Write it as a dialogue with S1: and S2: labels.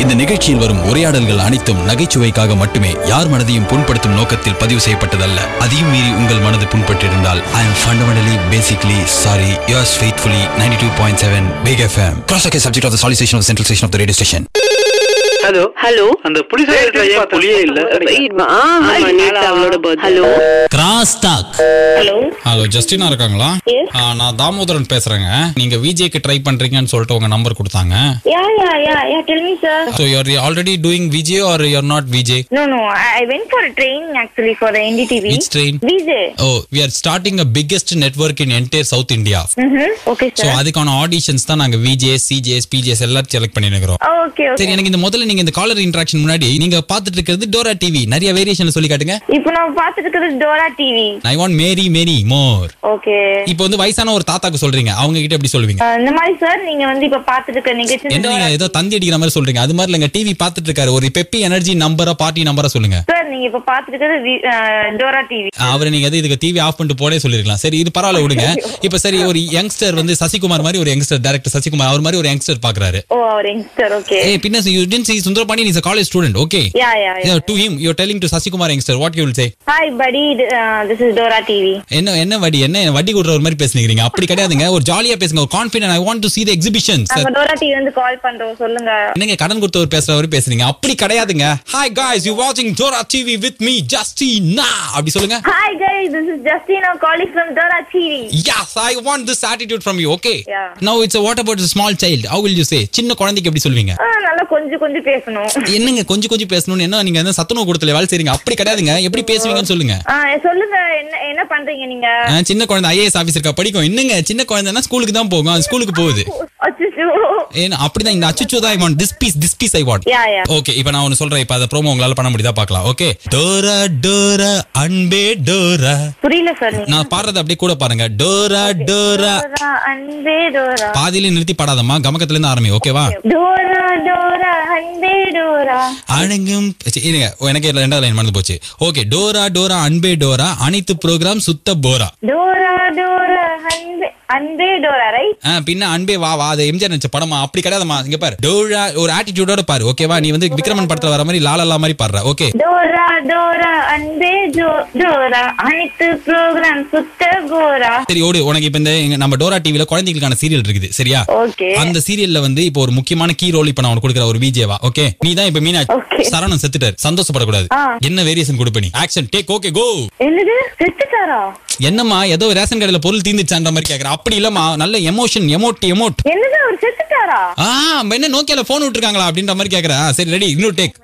S1: இந்த நிகழ்ச்சியில் வரும் உரையாடல்கள் அனைத்தும் நகைச்சுவைக்காக மட்டுமே யார் மனதையும் புண்படுத்தும் நோக்கத்தில் பதிவு செய்யப்பட்டதல்ல. அதையும் மீறி உங்கள் மனது புண்பட்டிருந்தால் I am fundamentally basically sorry. Yours faithfully 92.7 Big FM. Cross-check is subject of the solicitation of the central station of the radio station.
S2: Hello
S3: hello
S2: அந்த புலிஸ் ஏன் புலியே இல்ல?
S3: Hello
S4: cross talk.
S3: Hello
S4: hello Justina இருக்காங்களா? நான் தாமோதரன் பேசுறேங்க. நீங்க விஜேக்கு try பண்றீங்கன்னு சொல்லிட்டு உங்க நம்பர் கொடுத்தாங்க.
S3: யா tell me sir.
S4: So you're already doing VJ or you're not VJ?
S3: No I went for a training actually for the NDTV.
S4: Which train?
S3: VJ.
S4: Oh, we are starting a biggest network in entire South India.
S3: Okay sir.
S4: So அதுக்கான auditions தான் நாங்க VJs, CJs, PJs எல்லாம் select பண்ணிருக்கோம்.
S3: Okay.
S4: சரி, எனக்கு இந்த முதல்ல நீங்க இந்த காலர் இன்டராக்ஷன் முன்னாடி நீங்க பாத்துட்டு இருக்கிறது டோரா டிவி. நிறைய வேரியேஷன் சொல்லி காட்டுங்க.
S3: இப்போ நான் பாத்துட்டு இருக்கிறது Dora TV.
S4: I want many more.
S3: Okay.
S4: இப்போ வந்து வயசான ஒரு தாத்தாக்கு சொல்றீங்க, அவங்க கிட்ட எப்படி சொல்லுவீங்க?
S3: இந்த மாதிரி சார் நீங்க வந்து இப்ப பாத்துட்டு இருக்க நிகழ்ச்சி
S4: என்ன நீங்க ஏதோ தந்தி அடிக்கிற மாதிரி சொல்றீங்க? அது மாதிரி இல்லங்க, டிவி பாத்துட்டு இருக்காரு. ஒரு பெப்பி எனர்ஜி நம்பரா பார்ட்டி நம்பரா சொல்லுங்க
S3: சார். நீங்க இப்ப பாத்துட்டு இருக்கிறது டோரா டிவி.
S4: அவரை நீங்க இதுக்கு டிவி ஆஃப் பண்ணிட்டு போடே சொல்லிருக்கலாம். சரி, இது பரவாயில்ல விடுங்க. இப்ப சரி, ஒரு யங்ஸ்டர் வந்து சசிகுமார் மாதிரி ஒரு யங்ஸ்டர், டைரக்டர் சசிகுமார் அவர் மாதிரி ஒரு யங்ஸ்டர் பாக்குறாரு.
S3: ஓ, அவர் யங்ஸ்டர். ஓகே.
S4: ஏய், பின்ன you didn't see Sundarapani is a college student. Okay.
S3: Yeah.
S4: To him you're telling to Sasikumar youngster, what you will say?
S3: Hi buddy, this is Dora TV.
S4: என்ன வட்டி கொடுற ஒரு மாதிரி பேசுறீங்க? அப்படி கிடையாதுங்க, ஒரு ஜாலியா பேசுங்க, ஒரு confident. I want to see the exhibitions.
S3: நம்ம Dora TV வந்து கால் பண்றோம், சொல்லுங்க.
S4: என்னங்க கடன் கொடுத்தவர் பேசுறவர் பேசுறீங்க? அப்படி கிடையாதுங்க. Hi guys, you watching Dora TV with me Justina. அப்படி சொல்லுங்க.
S3: Hi guys, this is Justina calling from Dora TV.
S4: Yes, I want this attitude from you. Okay.
S3: Yeah.
S4: Now it's a what about a small child? How will you say? சின்ன குழந்தைக்கு எப்படி சொல்வீங்க?
S3: நல்லா கொஞ்சம் பேசணும்.
S4: என்னங்க கொஞ்சம் பேசணும்? என்ன நீங்க என்ன சத்துணவு கொடுத்தல வேலை செய்றீங்க? அப்படி கிடையாதுங்க. எப்படி பேசுவீங்கன்னு சொல்லுங்க.
S3: சொல்லுங்க, என்ன பண்றீங்க நீங்க?
S4: சின்ன குழந்தை IAS ஆபீசர்க்கா படிக்கும். என்னங்க சின்ன குழந்தைன்னா ஸ்கூலுக்கு தான் போகும், அது ஸ்கூலுக்கு போகுது.
S3: அச்சச்சோ.
S4: ஏன்னா அப்படிதான் இந்த அச்சச்சோ தான் I want. This piece I want.
S3: Yeah.
S4: Okay, இப்போ நான் ஒன்னு சொல்றேன். இப்போ அத ப்ரோமோ உங்களால பண்ண முடியுதா பார்க்கலாம். ஓகே. டோரா அன்பே டோரா.
S3: புரியல சார்.
S4: நான் பாடுறது அப்படியே கூட பாருங்க. டோரா
S3: அன்பே டோரா.
S4: பாதியில நிறுத்தி பாடாதம்மா, கமக்கத்துல இருந்து ஆரம்பி. ஓகேவா?
S3: டோரா அன்பே டோரா.
S4: அணங்கும் இருங்க, எனக்கு ரெண்டாவது லைன் மறந்து போச்சு. ஓகே. டோரா அன்பே டோரா, அனைத்து ப்ரோக்ராம் சுத்த போரா.
S3: டோரா அன்பே டோரா, ரைட்?
S4: பின்ன அன்பே வா அது எம்ஜிஆர் நடிச்ச படமா? அப்படி கிடையாதுமா. இங்க பாரு, டோரா ஒரு ஆட்டிடியூடோட பாரு. ஓகேவா? நீ வந்து விக்ரமன் படத்துல வர மாதிரி லாலா மாதிரி பாடுற. ஓகே.
S3: டோரா அன்பே டோரா, அனைத்து ப்ரோகிராம் சுத்த போரா.
S4: சரி, ஓடு. உனக்கு இப்ப இந்த நம்ம டோரா டிவில குழந்தைகளுக்கான சீரியல் இருக்குது, சரியா?
S3: ஓகே.
S4: அந்த சீரியல்ல வந்து இப்போ ஒரு முக்கியமான கீ ரோல் இப்ப நான் உனக்கு கொடுக்குற ஒரு விஜேவா. ஓகே. நீ தான் இப்ப மீனா சரவணன் செத்துட்டார், சந்தோஷப்படக்கூடாது. என்ன வேரியேஷன் கொடுப்ப நீ? Action take. ஓகே, கோ.
S3: என்னது செத்துட்டாரா?
S4: என்னம்மா ஏதோ ரேஷன் கடையில பொருள் தீந்துச்சான்ற மாதிரி கேக்குற? அப்படி இல்லம்மா, நல்ல எமோஷன் எமோட்.
S3: என்னது அவர் செத்துட்டாரா?
S4: என்ன நோக்கியால போன் விட்டுருக்காங்களா அப்படின்ற மாதிரி கேக்குற? சரி, ரெடி, இன்னொரு டேக்.